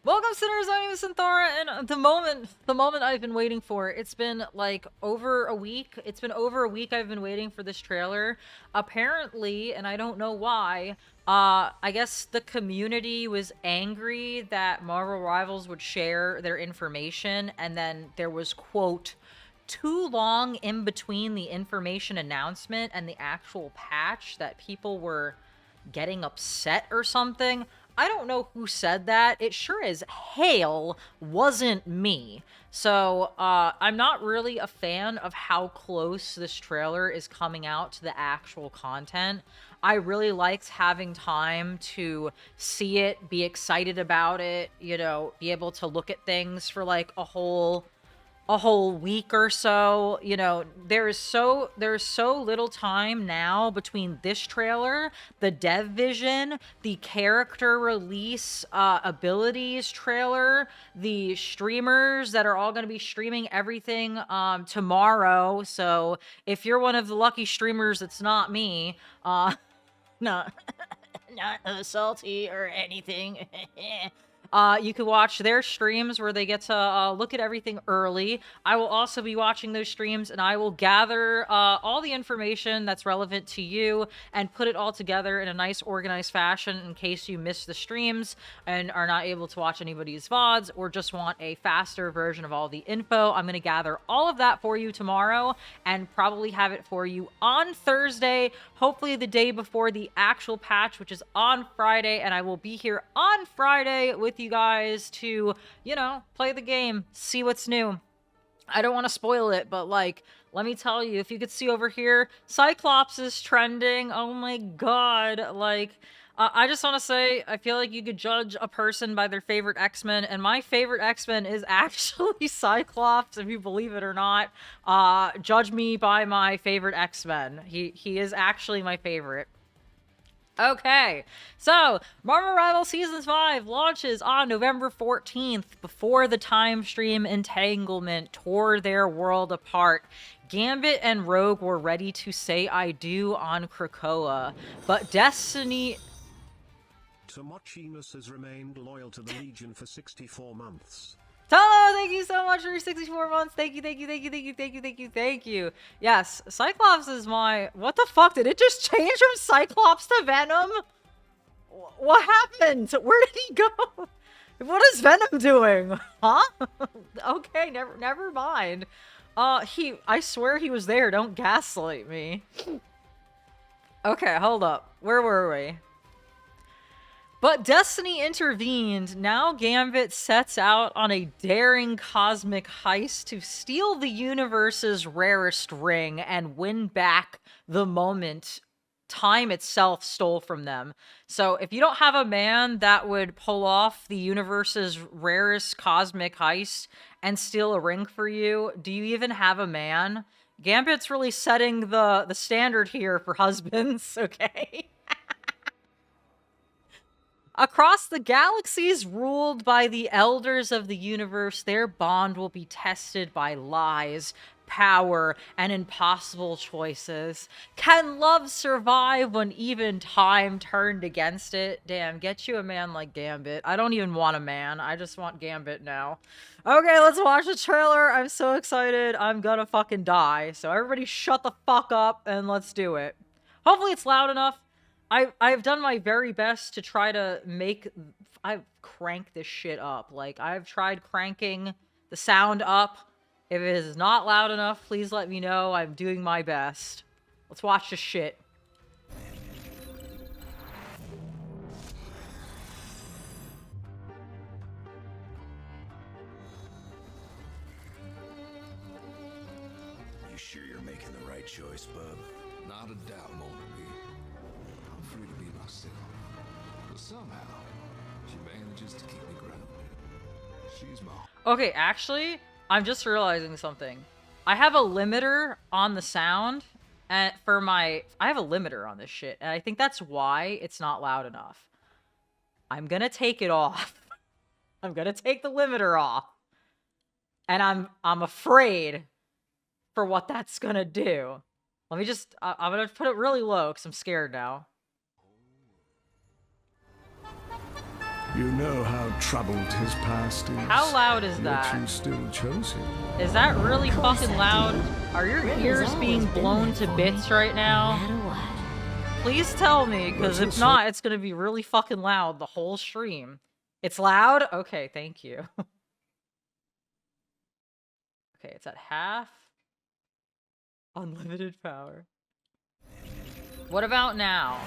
Welcome, sinners. I'm Synthora, and the moment I've been waiting for. It's been like over a week. It's been over a week I've been waiting for this trailer. Apparently, and I don't know why. I guess the community was angry that Marvel Rivals would share their information, and then there was, quote, too long in between the information announcement and the actual patch that people were getting upset or something. I don't know who said that. It sure as hell wasn't me. So, I'm not really a fan of how close this trailer is coming out to the actual content. I really liked having time to see it, be excited about it, you know, be able to look at things for like a whole week or so. You know, there's so little time now between this trailer, the dev vision, the character release abilities trailer, the streamers that are all going to be streaming everything tomorrow. So if you're one of the lucky streamers that's not me, not not salty or anything. You can watch their streams where they get to look at everything early. I will also be watching those streams, and I will gather all the information that's relevant to you and put it all together in a nice, organized fashion in case you miss the streams and are not able to watch anybody's VODs or just want a faster version of all the info. I'm going to gather all of that for you tomorrow and probably have it for you on Thursday, hopefully the day before the actual patch, which is on Friday, and I will be here on Friday with you guys to, you know, play the game, see what's new. I don't want to spoil it, but like, let me tell you, if you could see over here, Cyclops is trending. Oh my god. Like, I just want to say, I feel like you could judge a person by their favorite X-Men, and my favorite X-Men is actually Cyclops, if you believe it or not. Judge me by my favorite X-Men. He is actually my favorite. Okay, so Marvel Rivals Season 5 launches on November 14th before the time stream entanglement tore their world apart. Gambit and Rogue were ready to say I do on Krakoa, but Destiny... Tomochimus has remained loyal to the Legion for 64 months. Hello, thank you so much for your 64 months. Thank you, thank you, thank you, thank you, thank you, thank you, thank you. Yes, Cyclops is my... What the fuck? Did it just change from Cyclops to Venom? What happened? Where did he go? What is Venom doing? Huh? Okay, never mind. I swear he was there. Don't gaslight me. Okay, hold up. Where were we? But Destiny intervened. Now Gambit sets out on a daring cosmic heist to steal the universe's rarest ring and win back the moment time itself stole from them. So if you don't have a man that would pull off the universe's rarest cosmic heist and steal a ring for you, do you even have a man? Gambit's really setting the standard here for husbands, okay? Across the galaxies ruled by the elders of the universe, their bond will be tested by lies, power, and impossible choices. Can love survive when even time turned against it? Damn, get you a man like Gambit. I don't even want a man. I just want Gambit now. Okay, let's watch the trailer. I'm so excited. I'm gonna fucking die. So everybody shut the fuck up and let's do it. Hopefully it's loud enough. I've done my very best to try to I've cranked this shit up. Like, I've tried cranking the sound up. If it is not loud enough, please let me know. I'm doing my best. Let's watch this shit. You sure you're making the right choice, bub? Not a doubt, Mona B. I'm free to be myself. But somehow, she manages to keep me grounded. She's my... Okay, actually, I'm just realizing something. I have a limiter on the sound, and I have a limiter on this shit, and I think that's why it's not loud enough. I'm gonna take it off. I'm gonna take the limiter off. And I'm afraid for what that's gonna do. Let me just, I'm gonna put it really low because I'm scared now. You know how troubled his past is. How loud is Yet that? you still chose him. Is that really Of course fucking I loud? did. Are your River's ears always being been blown there to for bits me, right No now? matter what. Please tell me, because if Let's not, it's gonna be really fucking loud the whole stream. It's loud? Okay, thank you. Okay, it's at half. Unlimited power. What about now?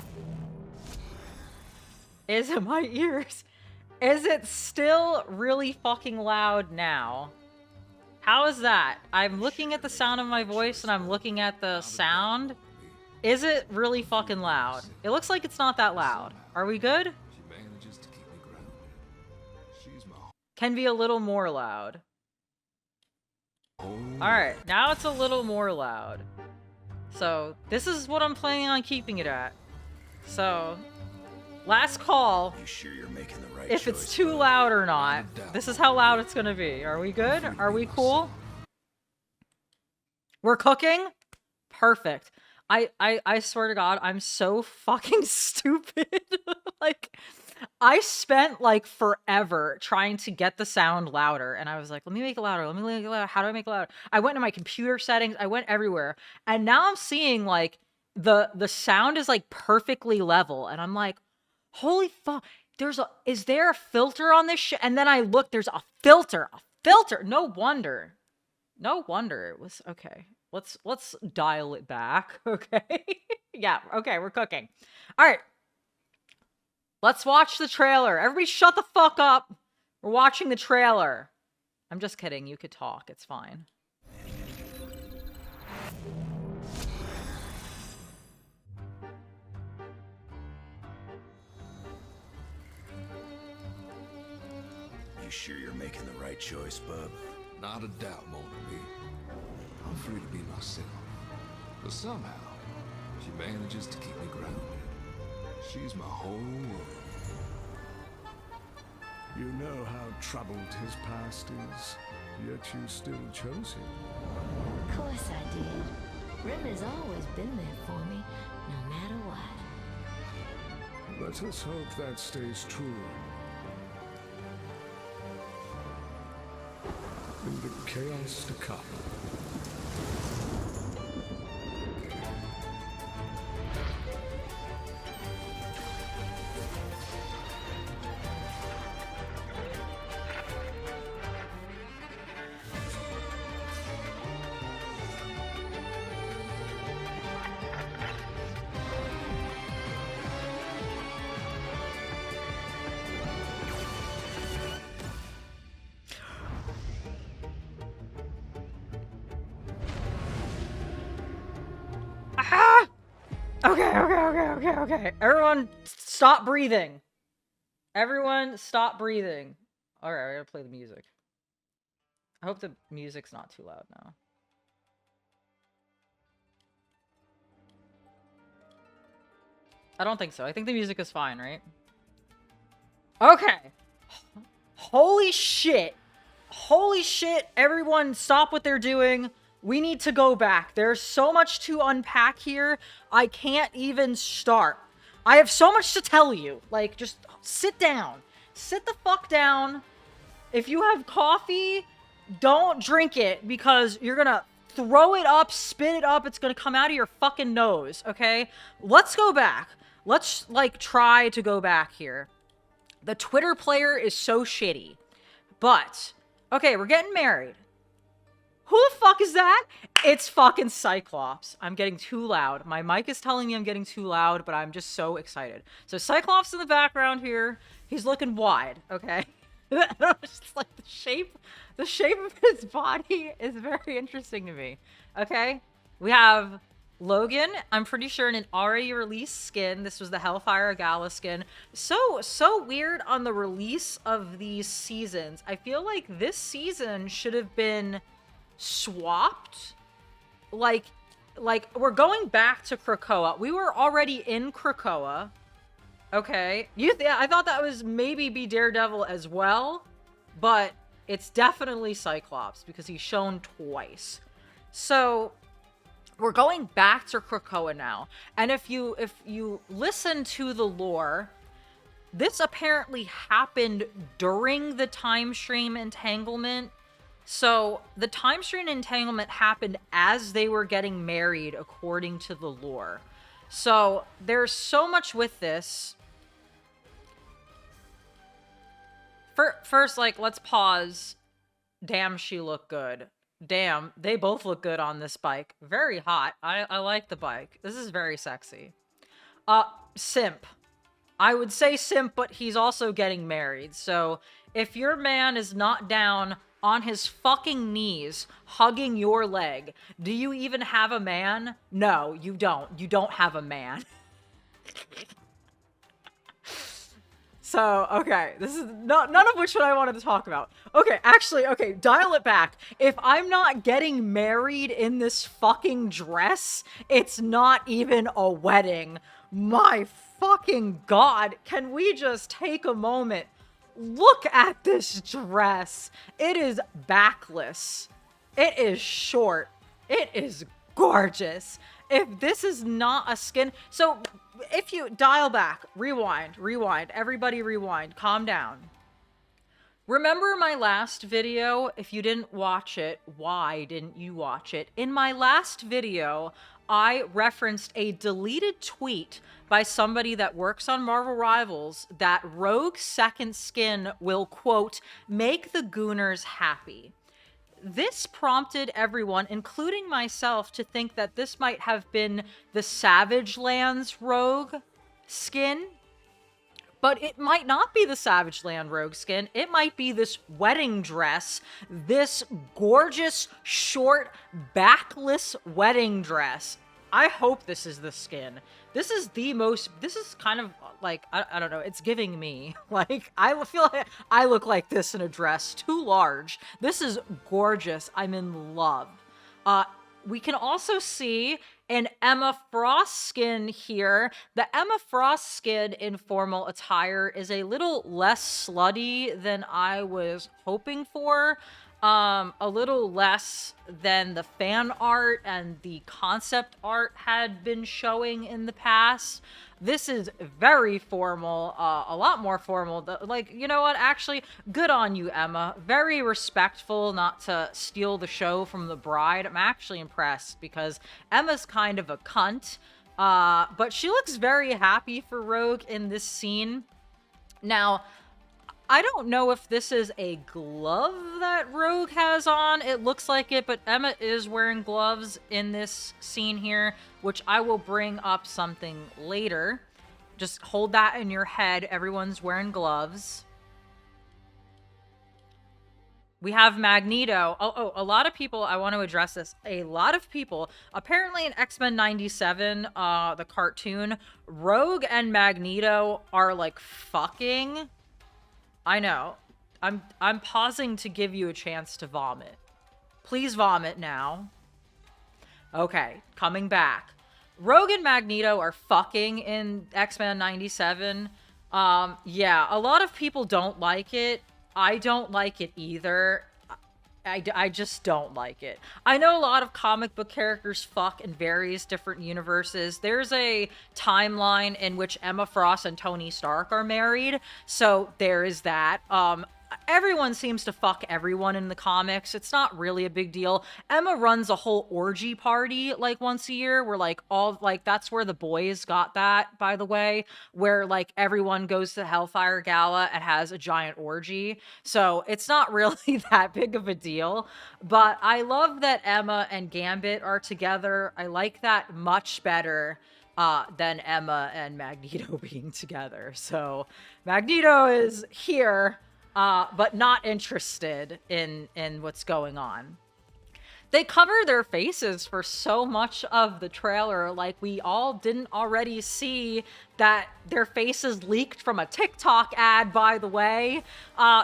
Is it my ears? Is it still really fucking loud now? How is that? I'm looking at the sound of my voice and I'm looking at the sound. Is it really fucking loud? It looks like it's not that loud. Are we good? She manages to keep me grounded. She's my Can be a little more loud. whole Alright, now it's a little more loud. So, this is what I'm planning on keeping it at. So, last call. You sure you're making the right If choice? it's too bud? loud or not. This is how loud it's gonna be. Are we good? Are we cool? We're cooking? Perfect. I swear to God, I'm so fucking stupid. Like, I spent like forever trying to get the sound louder, and I was like, let me make it louder. Let me make it louder. How do I make it louder? I went to my computer settings. I went everywhere, and now I'm seeing like the sound is like perfectly level, and I'm like, holy fuck. Is there a filter on this shit? And then I look, there's a filter. No wonder. No wonder it was okay. Let's dial it back, okay? Yeah, okay, we're cooking. All right. Let's watch the trailer. Everybody shut the fuck up. We're watching the trailer. I'm just kidding. You could talk. It's fine. You sure you're making the right choice, bub? Not a doubt, Mona B. I'm free to be myself. But somehow, she manages to keep me grounded. She's my whole world. You know how troubled his past is, yet you still chose him. Of course I did. River's always been there for me, no matter what. Let us hope that stays true. In the chaos to come. Ah! Okay. Everyone, stop breathing. Everyone, stop breathing. All right, I gotta play the music. I hope the music's not too loud now. I don't think so. I think the music is fine, right? Okay. Holy shit. Holy shit. Everyone, stop what they're doing. We need to go back. There's so much to unpack here. I can't even start. I have so much to tell you. Like, just sit down. Sit the fuck down. If you have coffee, don't drink it because you're gonna throw it up, spit it up. It's gonna come out of your fucking nose, okay? Let's go back. Let's, like, try to go back here. The Twitter player is so shitty. But, okay, we're getting married. Who the fuck is that? It's fucking Cyclops. I'm getting too loud. My mic is telling me I'm getting too loud, but I'm just so excited. So Cyclops in the background here. He's looking wide, okay? Just like the shape of his body is very interesting to me. Okay? We have Logan, I'm pretty sure in an already released skin. This was the Hellfire Gala skin. So weird on the release of these seasons. I feel like this season should have been swapped. Like we're going back to Krakoa. We were already in Krakoa. Okay. I thought that was maybe be Daredevil as well, but it's definitely Cyclops because he's shown twice. So we're going back to Krakoa now. And if you listen to the lore, this apparently happened during the time stream entanglement. So the time stream entanglement happened as they were getting married, according to the lore. So there's so much with this. First, like, let's pause. Damn, she looked good. Damn, they both look good on this bike. Very hot. I like the bike. This is very sexy. Simp. I would say simp, but he's also getting married. So if your man is not down on his fucking knees, hugging your leg, do you even have a man? No, you don't. You don't have a man. So, okay, this is none of which what I wanted to talk about. Okay, actually, okay, dial it back. If I'm not getting married in this fucking dress, it's not even a wedding. My fucking God, can we just take a moment? Look at this dress. It is backless. It is short. It is gorgeous. If this is not a skin... So, if you dial back, rewind, everybody rewind, calm down. Remember my last video? If you didn't watch it, why didn't you watch it? In my last video, I referenced a deleted tweet by somebody that works on Marvel Rivals that Rogue's second skin will, quote, make the Gooners happy. This prompted everyone, including myself, to think that this might have been the Savage Lands Rogue skin. But it might not be the Savage Land Rogue skin. It might be this wedding dress, this gorgeous, short, backless wedding dress. I hope this is the skin. This is kind of like, I don't know, it's giving me. Like, I feel like I look like this in a dress, too large. This is gorgeous. I'm in love. We can also see an Emma Frost skin here. The Emma Frost skin in formal attire is a little less slutty than I was hoping for. A little less than the fan art and the concept art had been showing in the past. This is very formal, a lot more formal. Like, you know what? Actually, good on you, Emma. Very respectful, not to steal the show from the bride. I'm actually impressed because Emma's kind of a cunt. But she looks very happy for Rogue in this scene. Now, I don't know if this is a glove that Rogue has on. It looks like it, but Emma is wearing gloves in this scene here, which I will bring up something later. Just hold that in your head. Everyone's wearing gloves. We have Magneto. Oh, a lot of people, I want to address this. A lot of people, apparently in X-Men 97, the cartoon, Rogue and Magneto are like fucking... I know. I'm pausing to give you a chance to vomit. Please vomit now. Okay, coming back. Rogue and Magneto are fucking in X-Men 97. Yeah, a lot of people don't like it. I don't like it either. I just don't like it. I know a lot of comic book characters fuck in various different universes. There's a timeline in which Emma Frost and Tony Stark are married, so there is that. Everyone seems to fuck everyone in the comics. It's not really a big deal. Emma runs a whole orgy party like once a year where like all like that's where the boys got that, by the way, where like everyone goes to the Hellfire Gala and has a giant orgy. So it's not really that big of a deal. But I love that Emma and Gambit are together. I like that much better than Emma and Magneto being together. So Magneto is here. But not interested in what's going on. They cover their faces for so much of the trailer, like we all didn't already see that their faces leaked from a TikTok ad, by the way.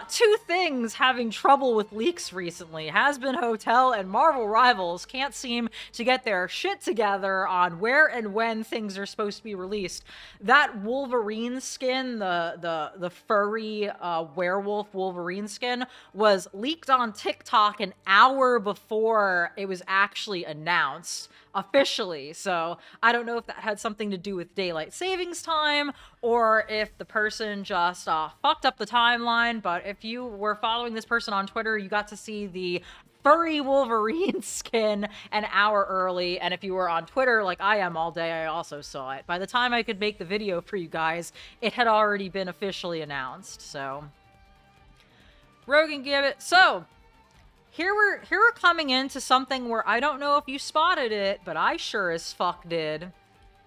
Two things having trouble with leaks recently. Has-Been Hotel and Marvel Rivals can't seem to get their shit together on where and when things are supposed to be released. That Wolverine skin, the furry werewolf Wolverine skin, was leaked on TikTok an hour before before it was actually announced officially. So I don't know if that had something to do with daylight savings time or if the person just fucked up the timeline. But if you were following this person on Twitter, you got to see the furry Wolverine skin an hour early. And if you were on Twitter like I am all day, I also saw it. By the time I could make the video for you guys, it had already been officially announced. So Rogue and Gambit. So here we're coming into something where I don't know if you spotted it, but I sure as fuck did.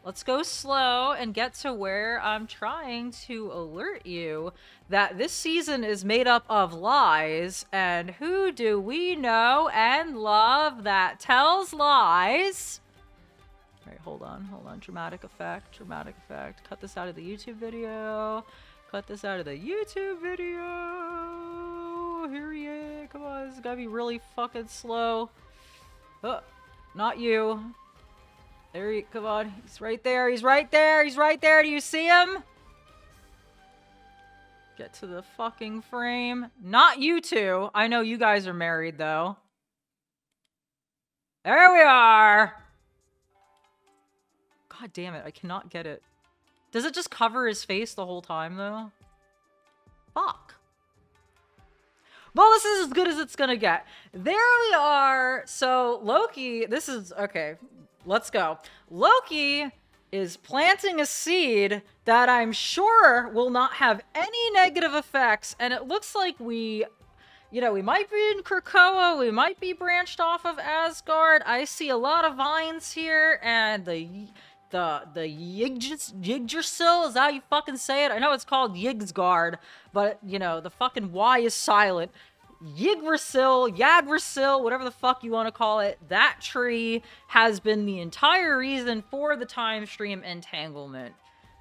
Let's go slow and get to where I'm trying to alert you that this season is made up of lies, and who do we know and love that tells lies? All right, hold on. Dramatic effect. Cut this out of the YouTube video. Here he is. Come on, this is gotta be really fucking slow. Oh, not you. Come on. He's right there. Do you see him? Get to the fucking frame. Not you two. I know you guys are married, though. There we are. God damn it. I cannot get it. Does it just cover his face the whole time, though? Fuck. Well, this is as good as it's gonna get. There we are. So, Loki, this is... Okay, let's go. Loki is planting a seed that I'm sure will not have any negative effects. And it looks like we... You know, we might be in Krakoa. We might be branched off of Asgard. I see a lot of vines here. And the Yggdrasil, is that how you fucking say it? I know it's called Yggdrasgard, but, you know, the fucking Y is silent. Yggdrasil, whatever the fuck you want to call it, that tree has been the entire reason for the time stream entanglement.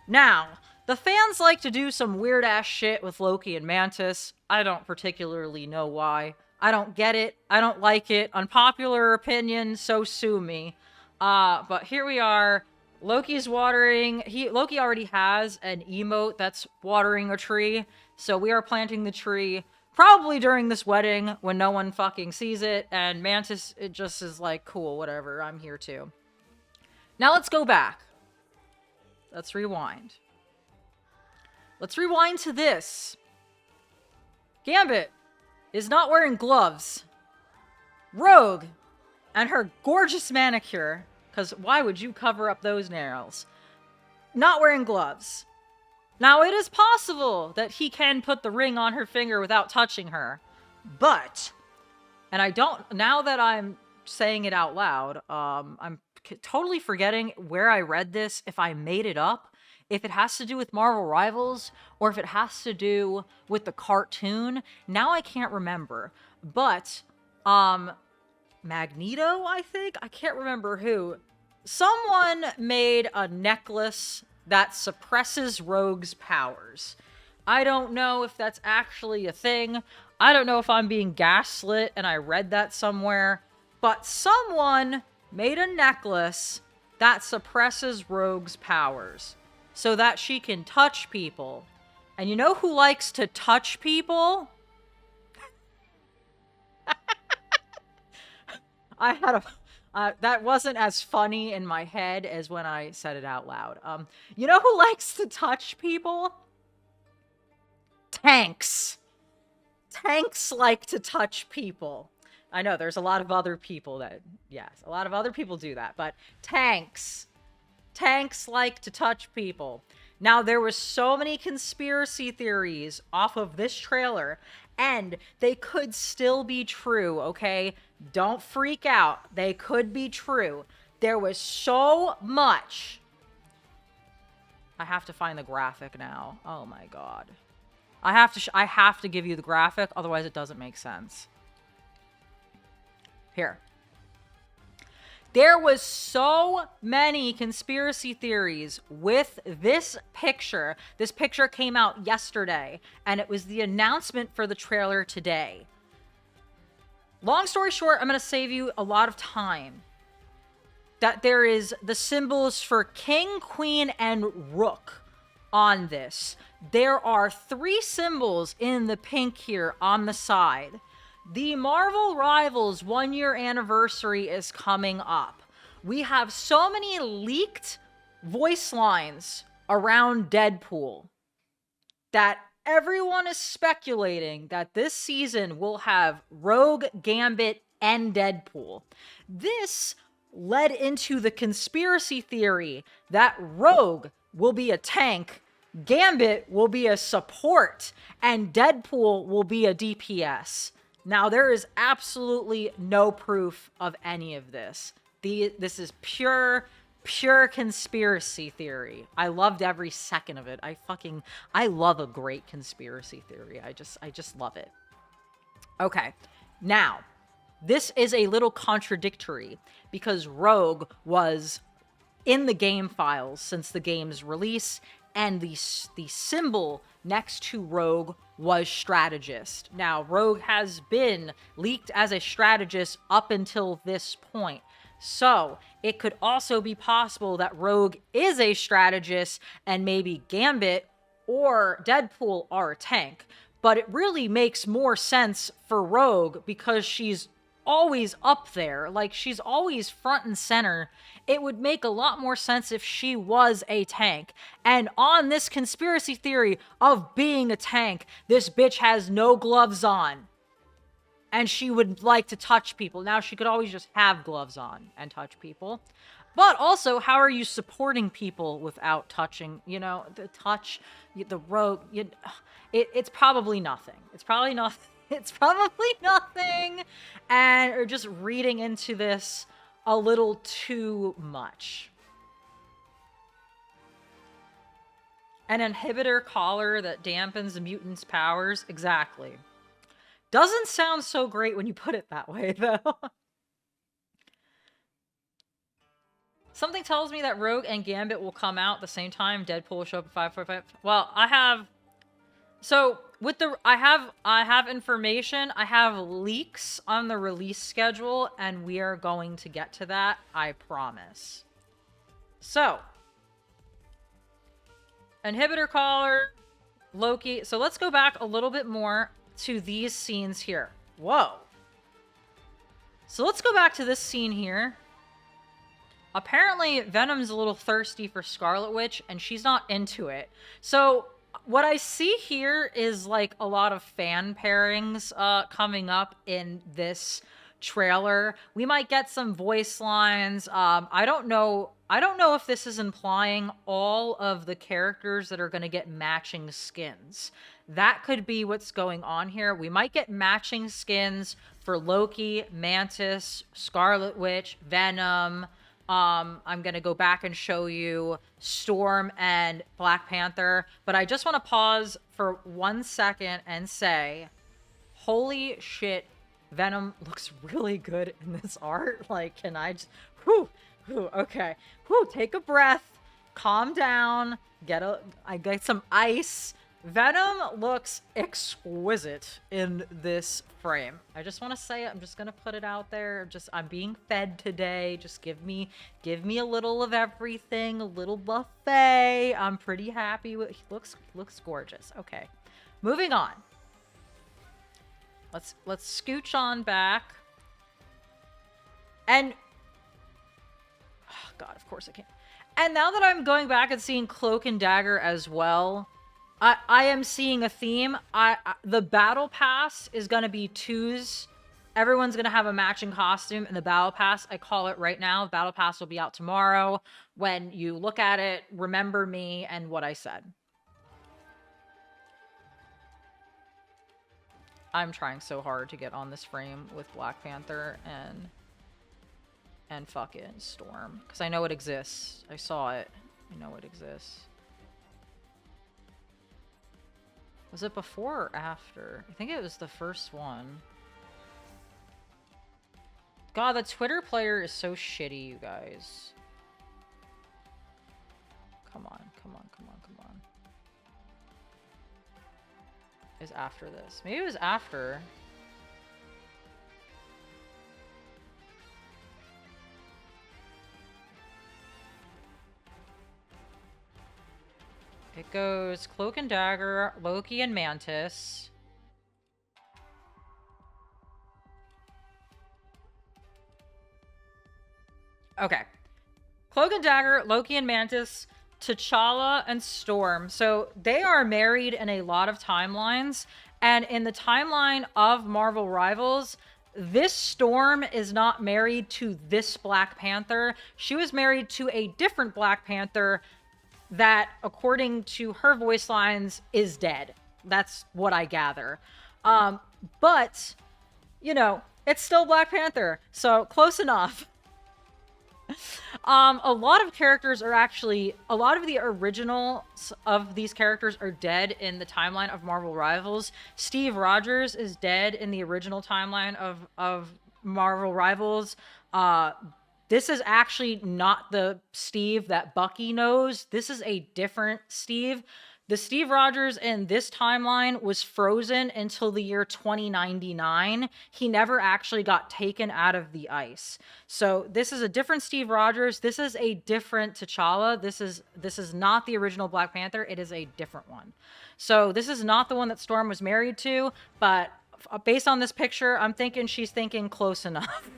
Now, the fans like to do some weird-ass shit with Loki and Mantis. I don't particularly know why. I don't get it. I don't like it. Unpopular opinion, so sue me. But here we are. Loki's watering. Loki already has an emote that's watering a tree. So we are planting the tree probably during this wedding when no one fucking sees it. And Mantis, it just is like, cool, whatever. I'm here too. Now let's go back. Let's rewind. Let's rewind to this. Gambit is not wearing gloves. Rogue and her gorgeous manicure, because why would you cover up those nails? Not wearing gloves. Now, it is possible that he can put the ring on her finger without touching her. But, and I don't, now that I'm saying it out loud, I'm totally forgetting where I read this, if I made it up, if it has to do with Marvel Rivals, or if it has to do with the cartoon. Now I can't remember. But, Magneto, I think? I can't remember who. Someone made a necklace that suppresses Rogue's powers. I don't know if that's actually a thing. I don't know if I'm being gaslit and I read that somewhere. But someone made a necklace that suppresses Rogue's powers so that she can touch people. And you know who likes to touch people? I had a... that wasn't as funny in my head as when I said it out loud. You know who likes to touch people? Tanks. Tanks like to touch people. I know there's a lot of other people that, yes, a lot of other people do that, but tanks. Tanks like to touch people. Now, there was so many conspiracy theories off of this trailer, and they could still be true, okay? Don't freak out. They could be true. There was so much. I have to find the graphic now. Oh my god. I have to give you the graphic, otherwise it doesn't make sense. Here. There was so many conspiracy theories with this picture. This picture came out yesterday, and it was the announcement for the trailer today. Long story short, I'm going to save you a lot of time. That there is the symbols for King, Queen, and Rook on this. There are 3 symbols in the pink here on the side. The Marvel Rivals 1-year anniversary is coming up. We have so many leaked voice lines around Deadpool that everyone is speculating that this season will have Rogue, Gambit, and Deadpool. This led into the conspiracy theory that Rogue will be a tank, Gambit will be a support, and Deadpool will be a DPS. Now, there is absolutely no proof of any of this. This is pure conspiracy theory. I loved every second of it. I love a great conspiracy theory. I just love it. Okay. Now, this is a little contradictory because Rogue was in the game files since the game's release, and the symbol next to Rogue was strategist. Now, Rogue has been leaked as a strategist up until this point. So, it could also be possible that Rogue is a strategist and maybe Gambit or Deadpool are a tank. But it really makes more sense for Rogue because she's always up there. Like, she's always front and center. It would make a lot more sense if she was a tank. And on this conspiracy theory of being a tank, this bitch has no gloves on. And she would like to touch people. Now, she could always just have gloves on and touch people. But also, how are you supporting people without touching, you know, the touch, the Rogue, it's probably nothing. It's probably nothing. It's probably nothing. And or just reading into this a little too much. An inhibitor collar that dampens the mutant's powers. Exactly. Doesn't sound so great when you put it that way, though. Something tells me that Rogue and Gambit will come out at the same time. Deadpool will show up at 545. Well, I have... So, with the... I have information. I have leaks on the release schedule, and we are going to get to that. I promise. So. Inhibitor collar. Loki. So, let's go back a little bit more to these scenes here. Whoa. So let's go back to this scene here. Apparently, Venom's a little thirsty for Scarlet Witch, and she's not into it. So what I see here is like a lot of fan pairings coming up in this trailer. We might get some voice lines. I don't know if this is implying all of the characters that are going to get matching skins. That could be what's going on here. We might get matching skins for Loki, Mantis, Scarlet Witch, Venom. I'm going to go back and show you Storm and Black Panther. But I just want to pause for 1 second and say, holy shit, Venom looks really good in this art. Like, can I just... okay. Take a breath. Calm down. I get some ice. Venom looks exquisite in this frame. I just want to say it. I'm just going to put it out there. I'm being fed today. Just give me a little of everything, a little buffet. I'm pretty happy with, he looks gorgeous. Okay. Moving on. Let's scooch on back. And oh god, of course I can't. And now that I'm going back and seeing Cloak and Dagger as well, I am seeing a theme. The Battle Pass is going to be twos. Everyone's going to have a matching costume in the Battle Pass. I call it right now. The Battle Pass will be out tomorrow. When you look at it, remember me and what I said. I'm trying so hard to get on this frame with Black Panther and fucking Storm. Because I know it exists. I saw it. I know it exists. Was it before or after? I think it was the first one. God, the Twitter player is so shitty, you guys. Come on. Is after this. Maybe it was after. It goes Cloak and Dagger, Loki and Mantis. Okay. Cloak and Dagger, Loki and Mantis, T'Challa and Storm. So they are married in a lot of timelines. And in the timeline of Marvel Rivals, this Storm is not married to this Black Panther. She was married to a different Black Panther that, according to her voice lines, is dead. That's what I gather. But, you know, it's still Black Panther, so close enough. A lot of characters are actually, a lot of the originals of these characters are dead in the timeline of Marvel Rivals. Steve Rogers is dead in the original timeline of Marvel Rivals. This is actually not the Steve that Bucky knows. This is a different Steve. The Steve Rogers in this timeline was frozen until the year 2099. He never actually got taken out of the ice. So this is a different Steve Rogers. This is a different T'Challa. This is not the original Black Panther. It is a different one. So this is not the one that Storm was married to, but based on this picture, I'm thinking she's thinking close enough.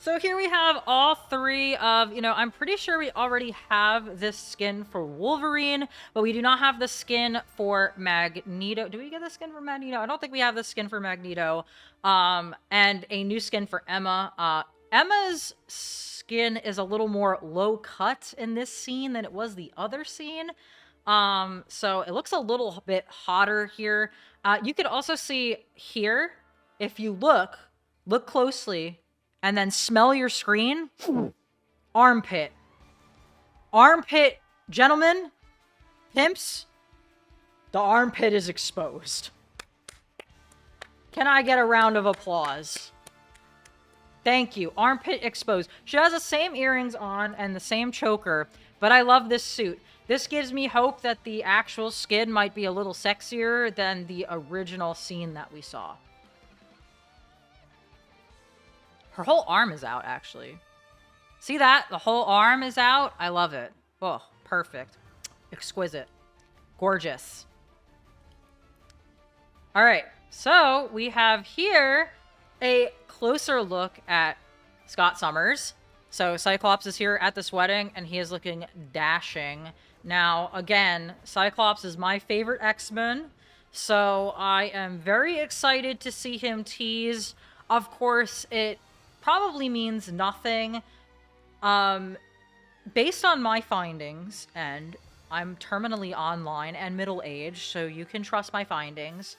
So here we have all three of, you know, I'm pretty sure we already have this skin for Wolverine, but we do not have the skin for Magneto. Do we get the skin for Magneto? I don't think we have the skin for Magneto. And a new skin for Emma. Emma's skin is a little more low cut in this scene than it was the other scene. So it looks a little bit hotter here. You could also see here, if you look closely, and then smell your screen. Armpit. Armpit, gentlemen, pimps, the armpit is exposed. Can I get a round of applause? Thank you. Armpit exposed. She has the same earrings on and the same choker, but I love this suit. This gives me hope that the actual skin might be a little sexier than the original scene that we saw. Her whole arm is out, actually. See that? The whole arm is out. I love it. Oh, perfect. Exquisite. Gorgeous. All right. So we have here a closer look at Scott Summers. So Cyclops is here at this wedding, and he is looking dashing. Now, again, Cyclops is my favorite X-Men, so I am very excited to see him tease. Of course, it probably means nothing. Based on my findings, and I'm terminally online and middle-aged, so you can trust my findings,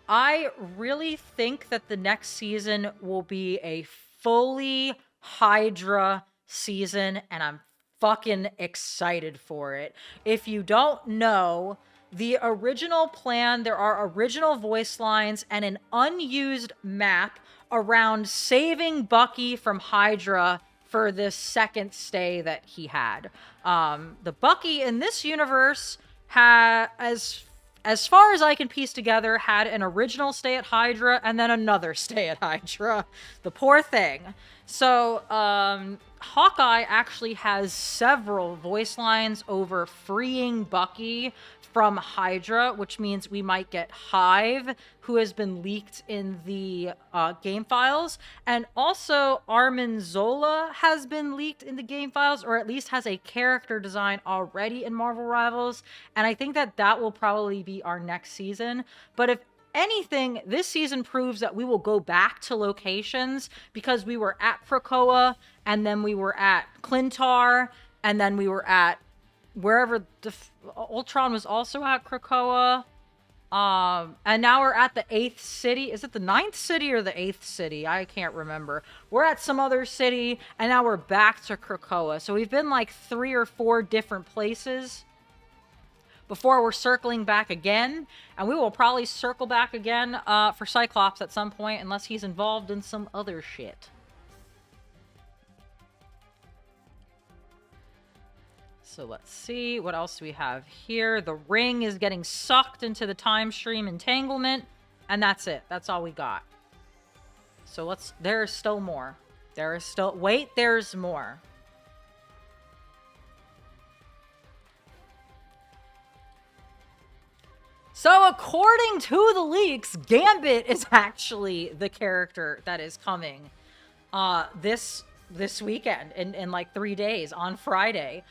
I really think that the next season will be a fully Hydra season, and I'm fucking excited for it. If you don't know, the original plan, there are original voice lines and an unused map around saving Bucky from Hydra for this second stay that he had. The Bucky in this universe had, as far as I can piece together, had an original stay at Hydra and then another stay at Hydra. The poor thing. So, Hawkeye actually has several voice lines over freeing Bucky from Hydra, which means we might get Hive, who has been leaked in the game files, and also Armin Zola has been leaked in the game files, or at least has a character design already in Marvel Rivals, and I think that that will probably be our next season. But if anything, this season proves that we will go back to locations, because we were at Krakoa, and then we were at Clintar, and then we were at wherever Ultron was also at Krakoa. And now we're at the 8th city. Is it the 9th city or the 8th city? I can't remember. We're at some other city, and now we're back to Krakoa. So we've been like 3 or 4 different places before we're circling back again. And we will probably circle back again for Cyclops at some point, unless he's involved in some other shit. So let's see, what else do we have here? The ring is getting sucked into the time stream entanglement, and that's it. That's all we got. So there's still more. There's more. So according to the leaks, Gambit is actually the character that is coming this weekend in like 3 days on Friday.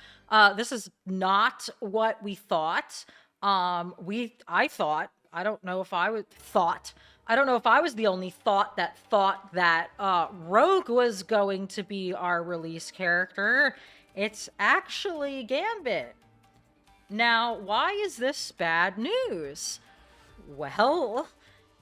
This is not what we thought. I thought, I don't know if I was the only thought that Rogue was going to be our release character. It's actually Gambit. Now, why is this bad news? Well,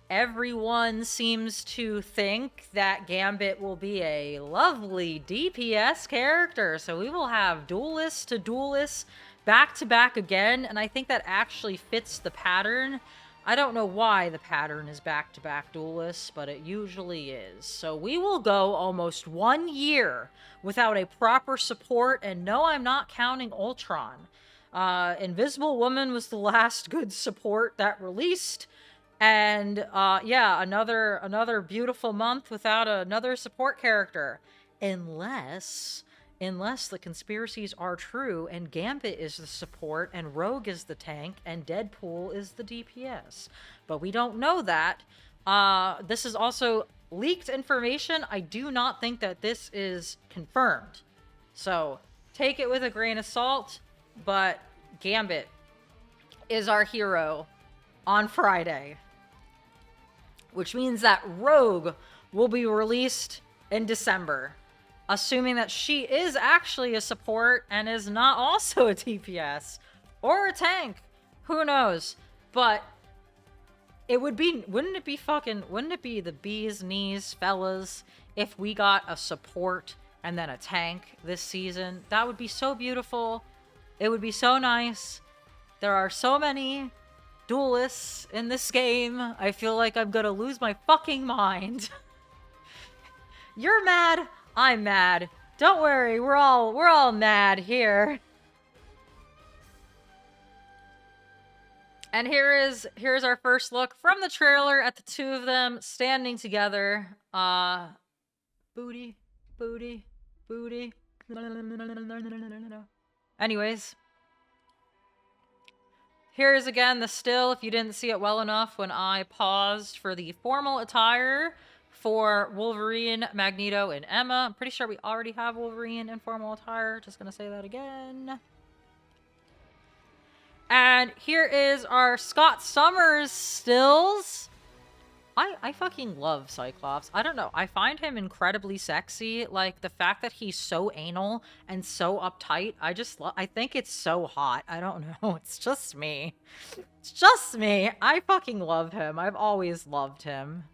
everyone seems to think that Gambit will be a lovely DPS character, so we will have duelist to duelist back to back again, and I think that actually fits the pattern. I don't know why the pattern is back to back duelists, but it usually is. So we will go almost 1 year without a proper support, and no, I'm not counting Ultron. Invisible Woman was the last good support that released. And, yeah, another beautiful month without another support character. Unless the conspiracies are true and Gambit is the support and Rogue is the tank and Deadpool is the DPS. But we don't know that. This is also leaked information. I do not think that this is confirmed. So, take it with a grain of salt. But Gambit is our hero on Friday. Which means that Rogue will be released in December. Assuming that she is actually a support and is not also a DPS. Or a tank. Who knows? But it would be, wouldn't it be the bee's knees, fellas, if we got a support and then a tank this season? That would be so beautiful. It would be so nice. There are so many duelists in this game. I feel like I'm gonna lose my fucking mind. You're mad. I'm mad. Don't worry. We're all mad here. And here's our first look from the trailer at the two of them standing together. Booty. Anyways, here is again the still, if you didn't see it well enough when I paused for the formal attire for Wolverine, Magneto, and Emma. I'm pretty sure we already have Wolverine in formal attire. Just gonna say that again. And here is our Scott Summers stills. I fucking love Cyclops. I don't know. I find him incredibly sexy. Like, the fact that he's so anal and so uptight, I think it's so hot. I don't know. It's just me. It's just me. I fucking love him. I've always loved him.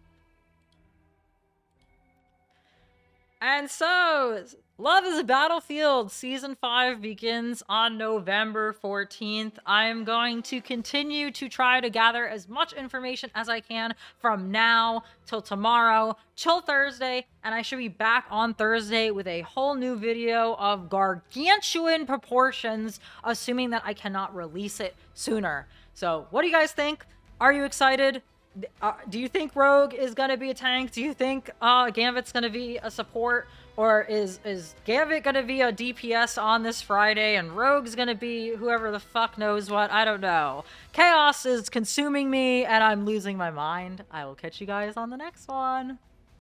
And so, Love is a Battlefield Season 5 begins on November 14th. I'm going to continue to try to gather as much information as I can from now till tomorrow, till Thursday, and I should be back on Thursday with a whole new video of gargantuan proportions, assuming that I cannot release it sooner. So, what do you guys think? Are you excited? Do you think Rogue is going to be a tank? Do you think Gambit's going to be a support? Or is Gambit going to be a DPS on this Friday and Rogue's going to be whoever the fuck knows what? I don't know. Chaos is consuming me and I'm losing my mind. I will catch you guys on the next one.